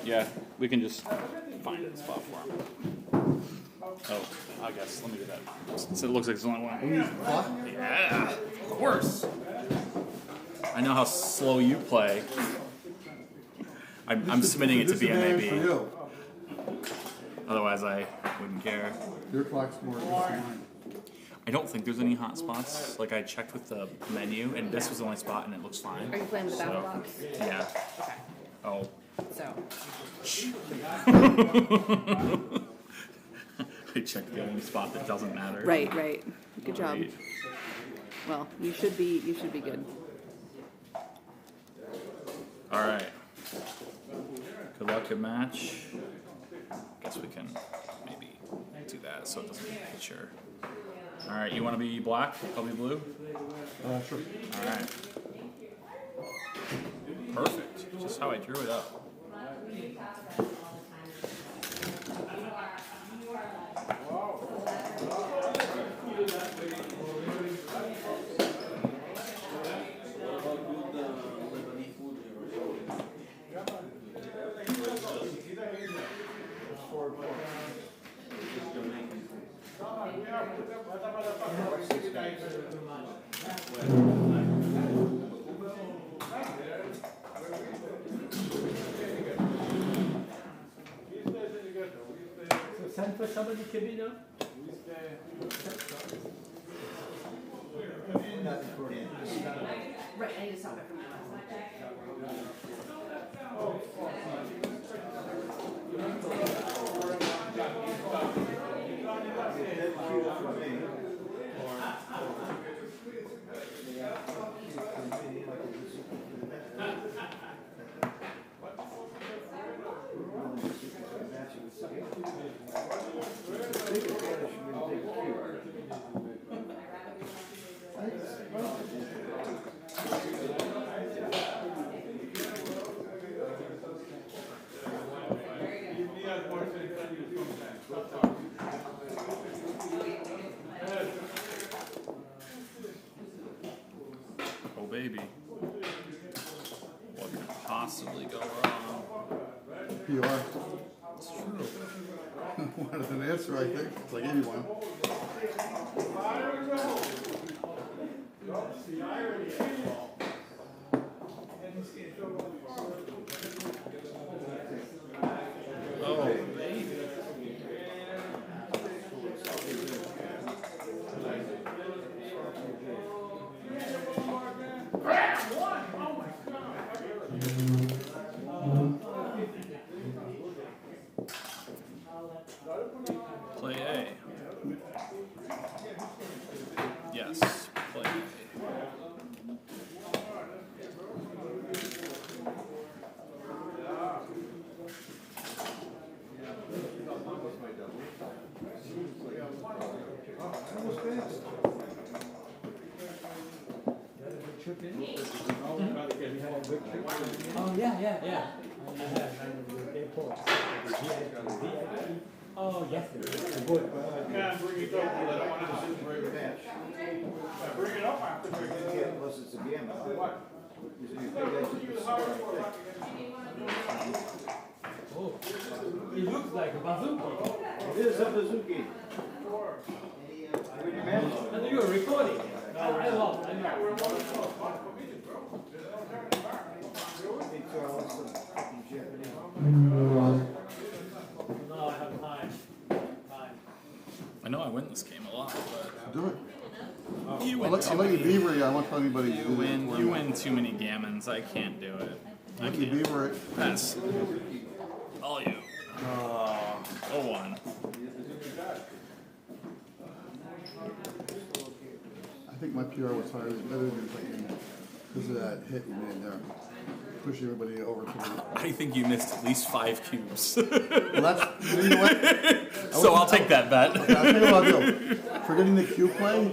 Yeah, we can just find a spot for him. Oh, I guess. Let me do that. So it looks like there's only one. Yeah, of course. I know how slow you play. I'm submitting it to BMAB. Otherwise, I wouldn't care. Your clock's more than mine. I don't think there's any hot spots. Like, I checked with the menu, and this was the only spot, and it looks fine. Are you playing with the battle box? Yeah. Okay. Oh. So. I checked the only spot that doesn't matter. Right, right. Good job. Well, you should be good. All right. Good luck at match. Guess we can maybe do that so it doesn't get a picture. All right, you want to be black? I'll be blue? Sure. All right. Perfect. Just how I drew it up. Send for somebody to be now? Right, I need to stop it from now. Oh, baby. What could possibly go wrong? PR. It's true. Wanted an answer, I think. It's like anyone. Oh, baby. Play A. Yes, play A. Oh, yeah. Airport. Oh, yes. Good. Yeah, bring it up. I don't want to sit for every match. Bring it up after bring it up. Unless it's a game. What? Oh, it looks like a bazooka. It is a bazooki. And you are recording. I love. No, I have time. I know I win this game a lot, but Do it. you I'll win let too you many. beaver you. I won't tell anybody to You do win. this. You win too many gammons. I can't do it. I Let you can't. beaver it. Pass. All you. Oh, 1. I think my PR was higher, better than thinking because of that hit you made there. Pushing everybody over to the. I think you missed at least 5 cubes. Well, that's. You know what? So I'll take that bet. Okay, I'll tell you what I'll do. Forgetting the cue play,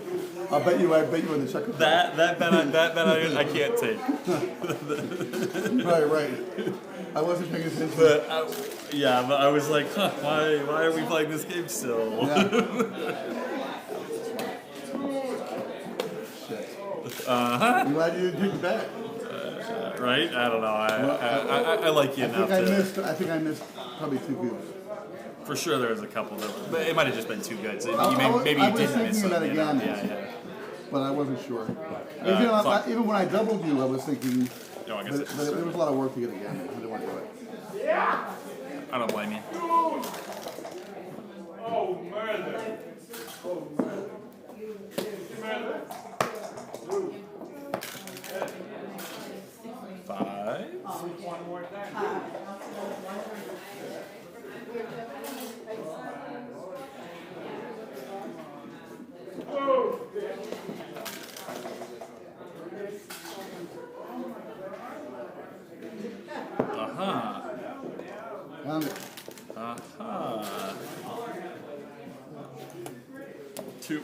I bet you in the second. That bet I can't take. Right. I wasn't paying attention. But I was like, huh, why are we playing this game still? Yeah. Shit. Uh-huh. I'm glad you didn't take the bet. Right? I don't know. I like you enough to. I think I missed probably 2 cubes. For sure, there was a couple, but it might have just been too good. So maybe I you was didn't miss thinking something. about it again. Yeah. But I wasn't sure. Fuck. Even when I doubled you, I was thinking. No, I guess But it's there was a lot of work to get again. I didn't want to do it. I don't blame you. Oh, murder. Oh, murder. Murder. 5. One more time. Oh. Found it. 2.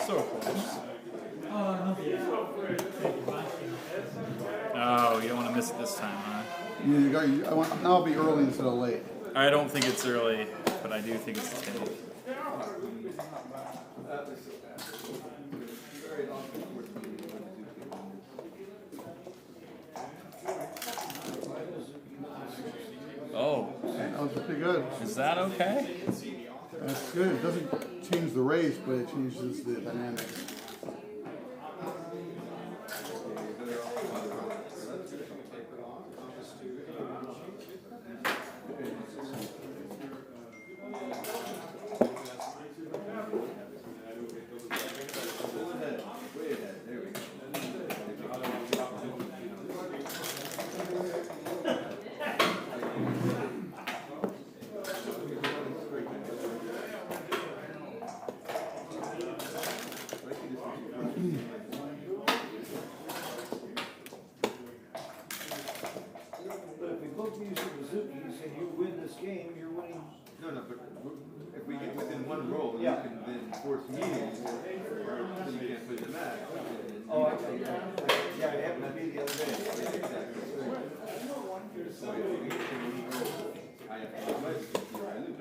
So close. Oh, you don't want to miss it this time, huh? Now I'll be early instead of late. I don't think it's early, but I do think it's a 10. Oh, That was pretty good. is that okay? That's good. It doesn't change the race, but it changes the dynamics. If we get within one roll, you can then force meetings, or then you can't put it in that. Oh, I see. Yeah, it happened to me the other day. Exactly. So if we get to any roll, I have to advise you, I lose.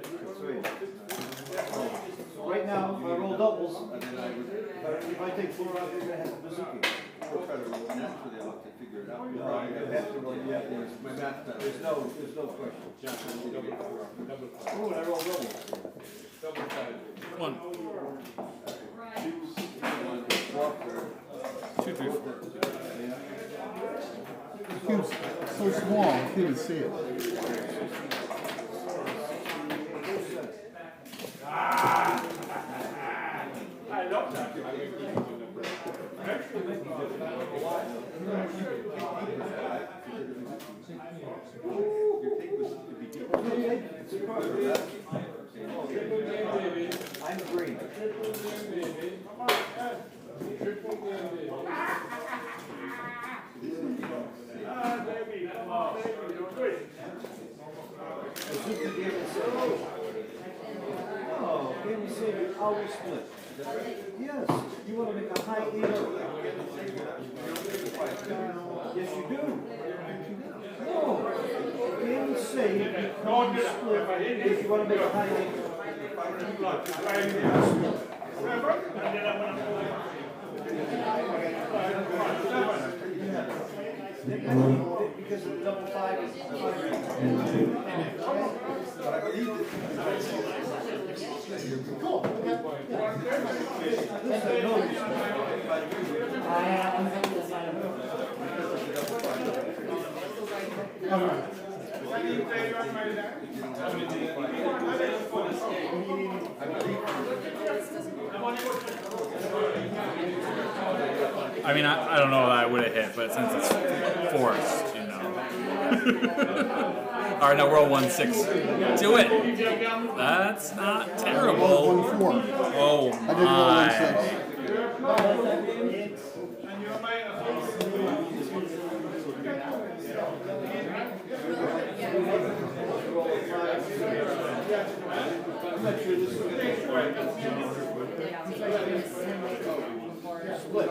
So right now, if I roll doubles, And then I would if I take 4 out, you're gonna have a bazooki. try to roll naturally, I'll have to figure it out. No, you have to roll, yeah, My math better. there's no question. Oh, and I roll doubles. 1, 2, 3, 4. The cube's so small, I can't even see it. I love that. I'm green. Baby, come on, baby, you're good. Bazooki game is oh, game is saving always split. Yes, you want to make a high eight. Yes, you do. No, game is saved. You can't split if you want to make a high eight. Because of the double 5 is I mean, I don't know that I would have hit, but since it's forced, you know. All right, now roll 1, 6. Do it. That's not terrible. 1, 4. Oh I did roll 1, 6. split.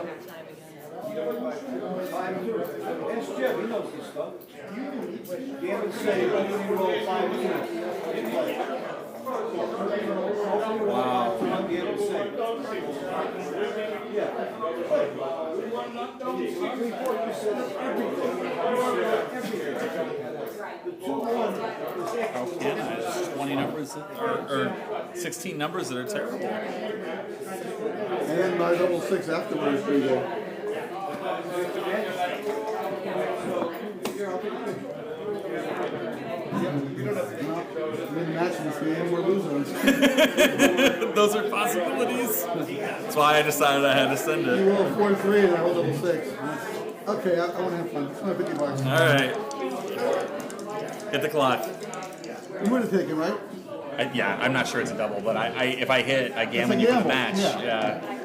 Ask Jeff, he knows this stuff. Gammon say, opening roll 5 2. Wow. Gammon say. Yeah. The 2-1 is excellent. Yeah, it's 20 numbers or 16 numbers that are terrible. And then my double 6 afterwards is pretty good. Mid-match in this game, we're losing. Those are possibilities. That's why I decided I had to send You it. roll 4-3 and I roll double 6. Okay, I want to have fun. It's only $50. All right. Hit the clock. You would have taken, right? Yeah, I'm not sure it's a double, but if I hit, I gamble you for the gamble, match. yeah.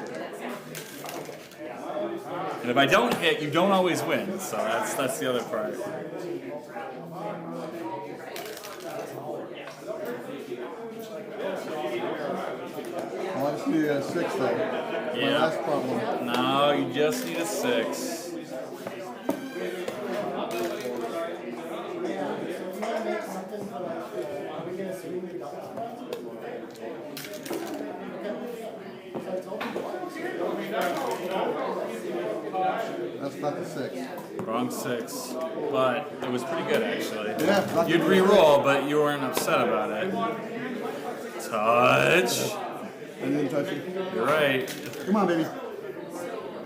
And if I don't hit, you don't always win. So that's the other part. I want to see a 6 though. My Yeah. last problem. No, you just need a 6. That's not the 6. Wrong 6, but it was pretty good actually. Yeah, You'd re-roll, but you weren't upset about it. Touch. I didn't touch it. You're right. Come on, baby.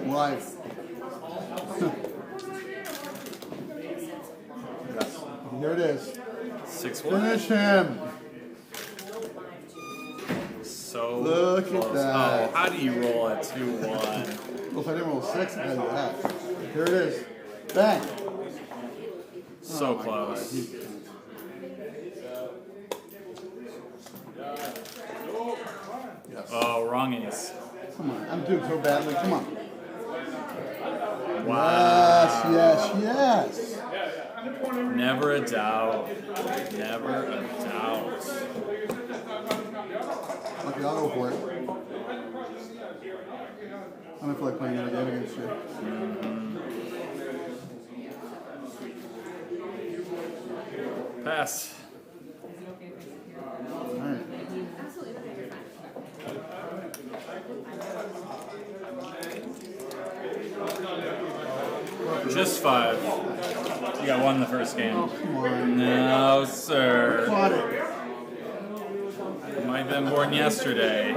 Live. Yes. Here it is. 6-1. Finish him. So Look at close. that. Oh, how do you roll a 2-1? Well, if I didn't roll 6, I'd do that. Here it is. Bang. So close. Yes. Oh, wrong ace. Come on. I'm doing so badly. Come on. Wow. Yes, yes, yes. Never a doubt. Never a doubt. Okay, I'll go for it. I don't feel like playing another game against you. Pass. Alright. Just 5. You got 1 in the first game. Come on. No, sir. Caught it. You might have been born yesterday.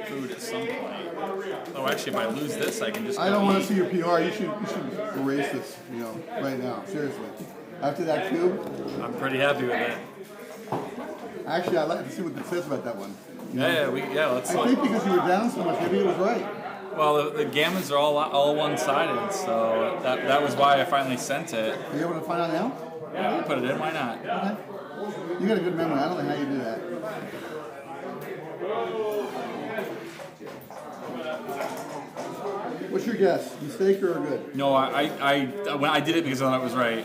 Food at some point. Oh, actually, if I lose this, I can just. I don't want to see your PR. You should erase this, right now. Seriously. After that cube, I'm pretty happy with it. actually, I'd like to see what it says about that one. Yeah, let's. I think because you were down so much, maybe it was right. Well, the gammons are all one-sided, so that was why I finally sent it. Are you able to find out now? Yeah, we can put it in. Why not? Okay. You got a good memory. I don't know how you do that. What's your guess? Mistake or good? No, when I did it because I thought it was right.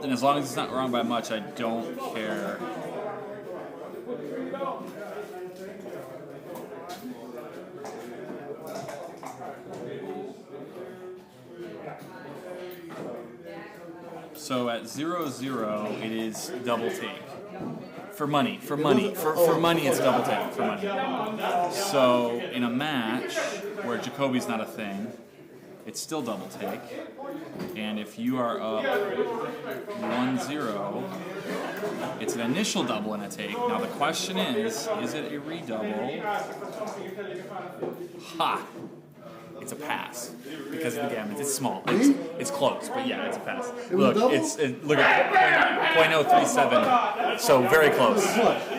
And as long as it's not wrong by much, I don't care. So at 0-0, it is double take. For money, it's double take, for money. So in a match where Jacoby's not a thing, it's still double take. And if you are up 1-0, it's an initial double and a take. Now the question is it a redouble? Ha! It's a pass because of the gammons. It's small. It's close, but yeah, it's a pass. Look, look at .037. So very close.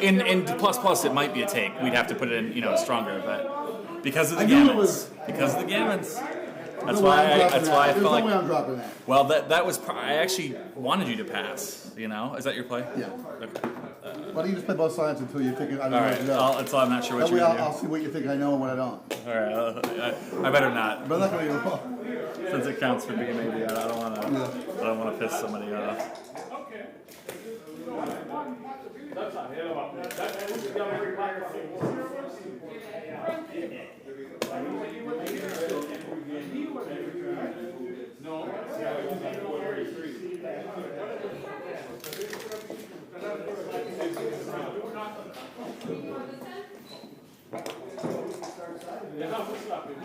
In plus it might be a take. We'd have to put it in, stronger, but because of the gammons. Because of the gammons. That's why I felt like. There's no way I'm dropping that. Well, that was. I actually wanted you to pass. Is that your play? Yeah. Okay. Why don't you just play both sides until you think I know All what right. to go? Until I'm not sure what That way you're gonna I'll see what you think I know and what I don't. do. All right. I better not. But I'm not going to go. Since it counts for being maybe, I don't want to. Yeah. I don't want to piss somebody off. That's a hell of a. That's got every microphone. No. You have to slap him.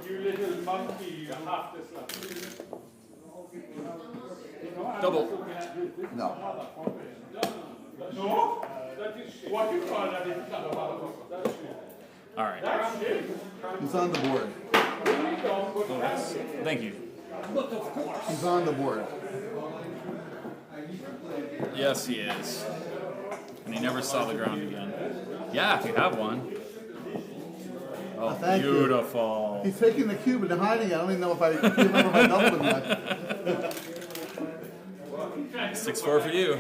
You little monkey, you have to slap him. Double. No. No? That is shit. What you call that is not a motherfucker. That's shit. All right. That's shit. He's on the board. Thank you. He's on the board. Yes, he is. And he never saw the ground again. Yeah, if you have one. Oh, Thank you. beautiful. He's taking the cube and hiding it. I don't even know if I remember if I doubled or not. 6-4 for you.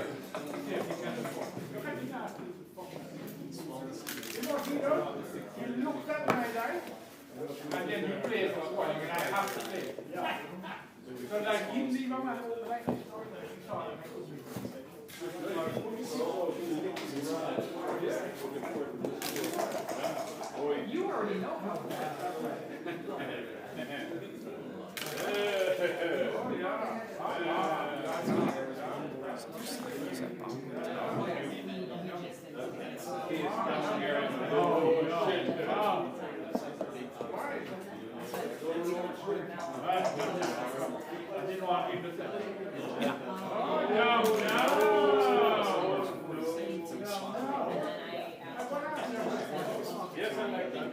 You looked at my eye, and then you play for one, and I have to play. So like, you leave a man like you already know how I didn't want him to say. Yeah. Yes, I like that.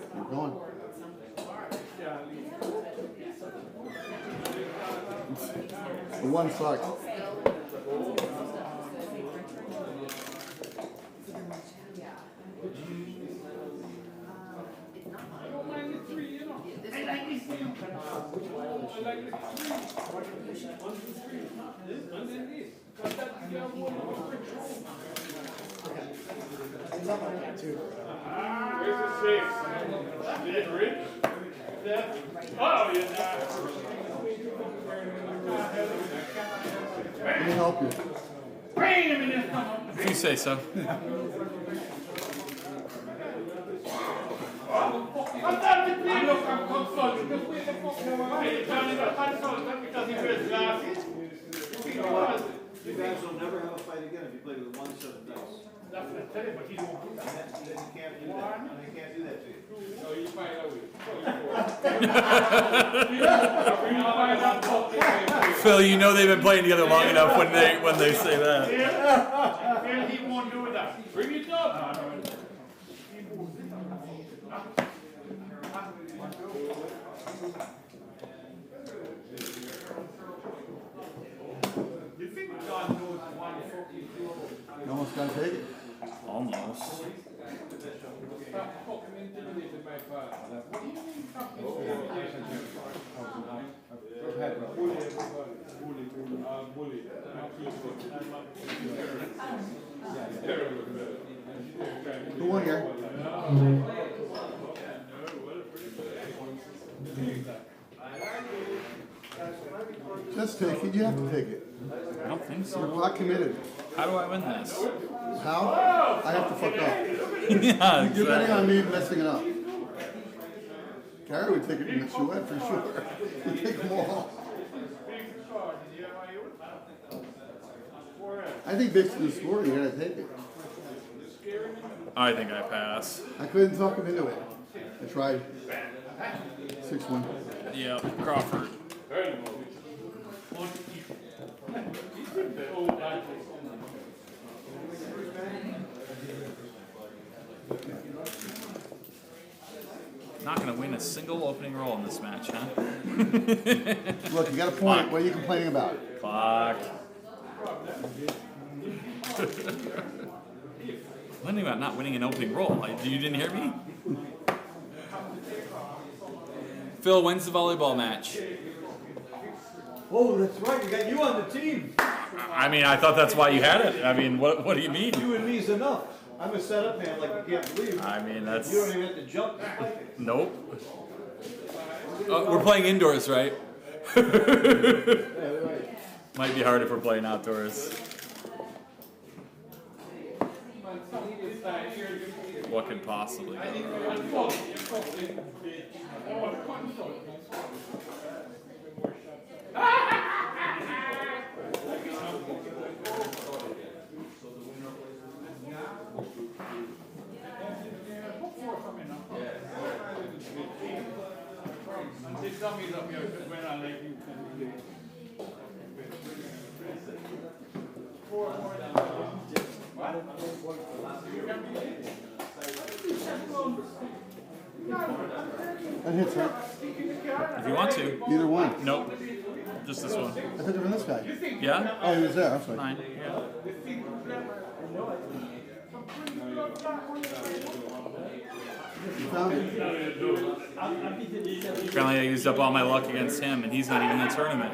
Keep going. The one sucks. Where's the six? Did it rich? Oh, yeah. Let me help you. Bring him in this. If you say so. I thought the play was from consult because we the fuck away. Johnny got consult because he wears glasses. You guys will never have a fight again if you play with one set of dice. That's what I tell you, but he won't do that. Then you can't do that. I can't do that to you. So you find out. Phil, you know they've been playing together long enough when they say that. Yeah, he won't do that. Bring it up. You think God knows one fucking You almost gotta take it. Almost. Stop fucking intimidated by father. What do you mean fucking intimidated? Bully everybody. Bully. Terrible. The one here. Just take it. You have to take it. I don't think You're so. not committed. How do I win this? How? I have to fuck up. Yeah, You're betting exactly. on me messing it up. Gary would take it in the chouette for sure. He'd take them all. I think based on the score, you gotta take it. I think I pass. I couldn't talk him into it. I tried. 6-1. Yeah, Crawford. Not going to win a single opening roll in this match, huh? Look, you got a point. What are you complaining about? Fuck. Complaining about not winning an opening roll. You didn't hear me? Phil wins the volleyball match. Oh, that's right. We got you on the team. I mean, I thought that's why you had it. I mean, what do you mean? You and me's enough. I'm a setup man like you can't believe. I mean, that's... You don't even have to jump to fight it. Nope. We're playing indoors, right? Might be hard if we're playing outdoors. What could possibly go wrong? That hits, right? If you want to. Either one. Nope. Just this one. I took it from this guy. Yeah? Oh, he was there. I'm sorry. 9. Yeah. You found it. Apparently I used up all my luck against him, and he's not even in the tournament.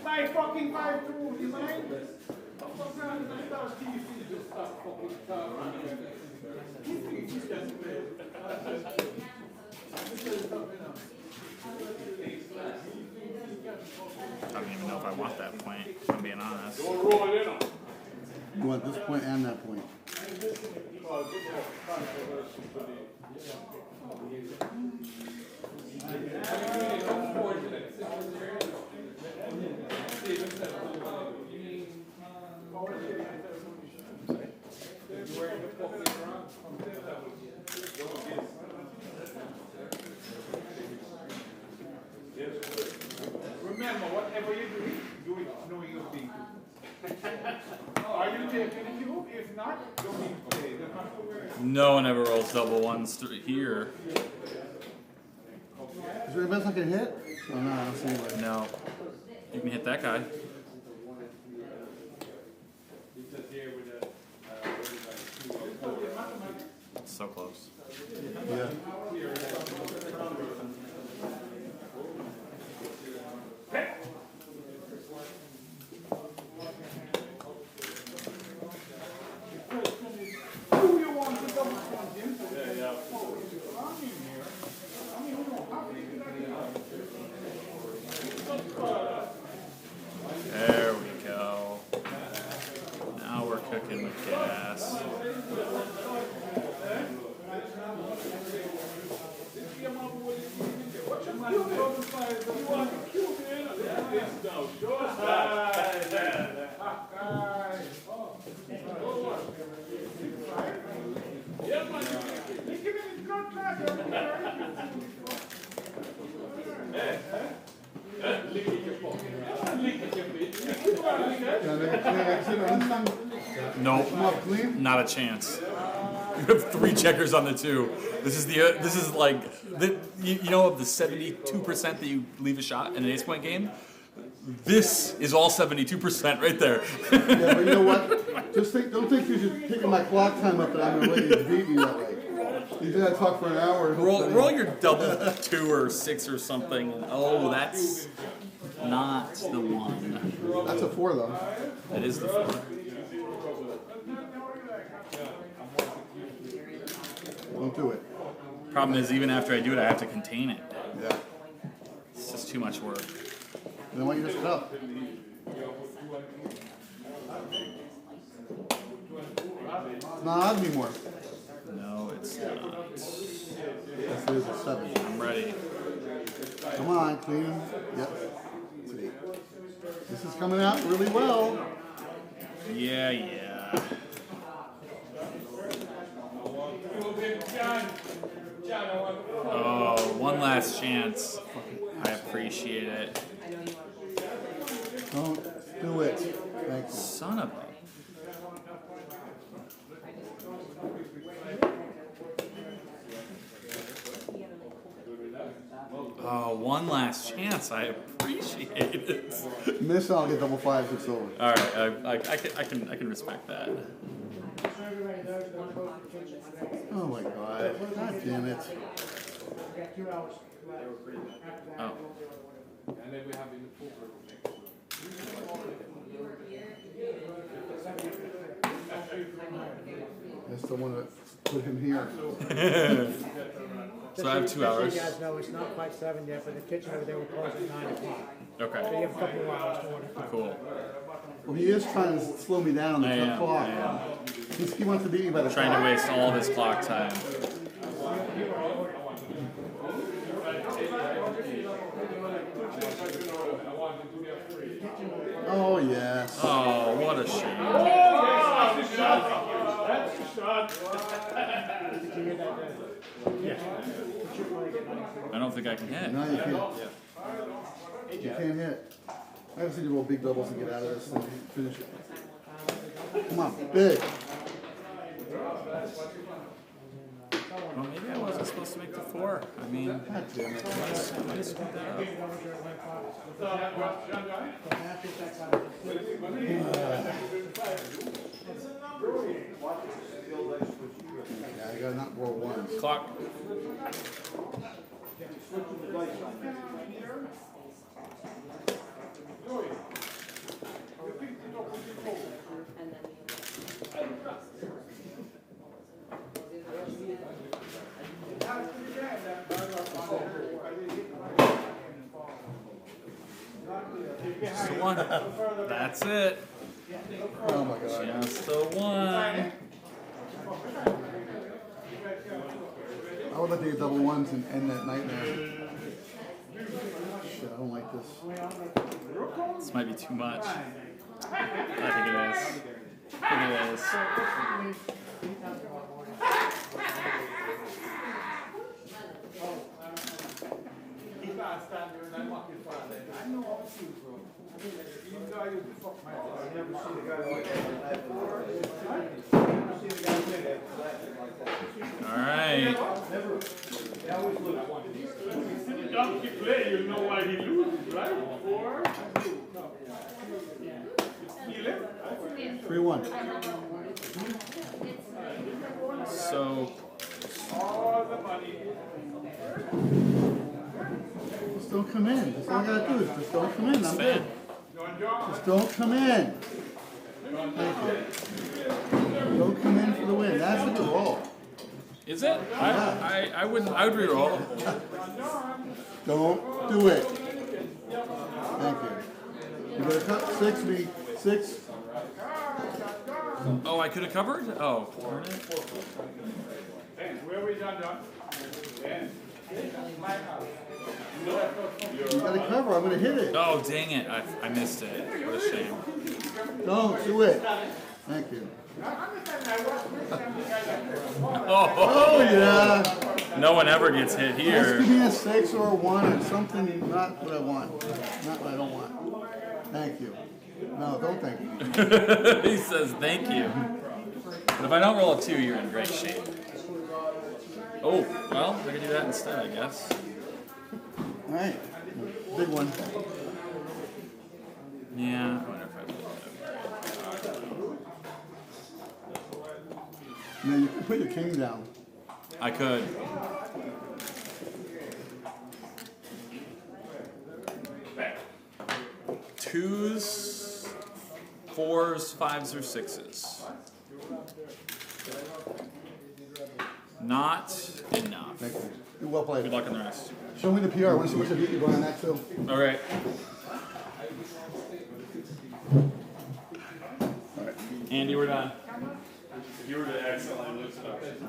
My fucking 5-2, you mind? I don't even know if I want that point, if I'm being honest. You want this point and that point. Remember, whatever you do it knowing you're being good. Are you taking the cube? If not, don't need to play. No one ever rolls double ones here. Is there a best I can hit? Oh, no, I don't see anybody. No. You can hit that guy. So close. Yeah. There we go. Now we're cooking with gas. Nope, not a chance. You have 3 checkers on the 2. This is like you know of the 72% that you leave a shot in an ace-point game. This is all 72% right there. Yeah, but you know what? Don't think you're just picking my clock time up and I'm gonna let you beat me that way. You think I talk for an hour? Roll your double 2 or 6 or something. Oh, that's not the one. That's a 4 though. That is the 4. Don't do it. Problem is, even after I do it, I have to contain it. Yeah. It's just too much work. Then why don't you just sit up? It's not odd anymore. No, it's not. This is a 7. I'm ready. Come on, clean. Yep. 8. This is coming out really well. Yeah. Oh, one last chance. I appreciate it. Don't do it. Thank you. Son of a... Oh, one last chance. I appreciate it. Miss, I'll get double 5, 6 over. All right, I can respect that. Oh my god. God damn it. got 2 hours left. After that, Oh. And then we have in the poker next week. That's the one that put him here. So I have 2 hours. Just so you guys know, it's not quite 7 yet, but the kitchen over there will close at 9 o'clock. So Okay. you have a couple more hours to order. Cool. Well, he is trying to slow me down on I the am, clock. I am. He wants to beat me by the Trying to clock. waste all this clock time. Oh, yes. Oh, what a shame. That's the shot. I don't think I can hit. No, you can't. You can't hit. I just need to roll big doubles to get out of this and finish it. Come on, big. Well, maybe I wasn't supposed to make the 4. I mean, God damn it. I screwed that up. Yeah, I gotta not roll ones. Clock. Just the 1. That's it. Oh my god. Just the 1. I would like to get double ones and end that nightmare. Shit, I don't like this. This might be too much. I think it is. I think it is. All right. The donkey play, you know why he loses, right? Or 3-1. So all the money. Just don't come in. That's all I gotta do is just don't come in. I'm good. Just don't come in. Thank you. Don't come in for the win. That's a good roll. is it? I wouldn't. I would reroll. Don't do it. Thank you. You gotta cut 6. Oh, I could have covered. Oh, darn it. Where we done, John? You gotta cover. I'm gonna hit it. Oh, dang it! I missed it. What a shame. Don't do it. Thank you. Oh, Oh yeah. no one ever gets hit Just here. give me a 6 or a 1 or something. Not what I want. Not what I don't want. Thank you. No, don't thank you. He says thank you. But if I don't roll a 2, you're in great shape. Oh, well, I could do that instead, I guess. All right. Big one. Yeah, I wonder if I would. Now you can put your king down. I could. Twos, 4s, 5s, or 6s. Not enough. Thank you. You're well played. Good luck on the rest. Show me the PR. I want to see what's the beat you on that too. All right. Andy, we're done. You were the excellent introduction.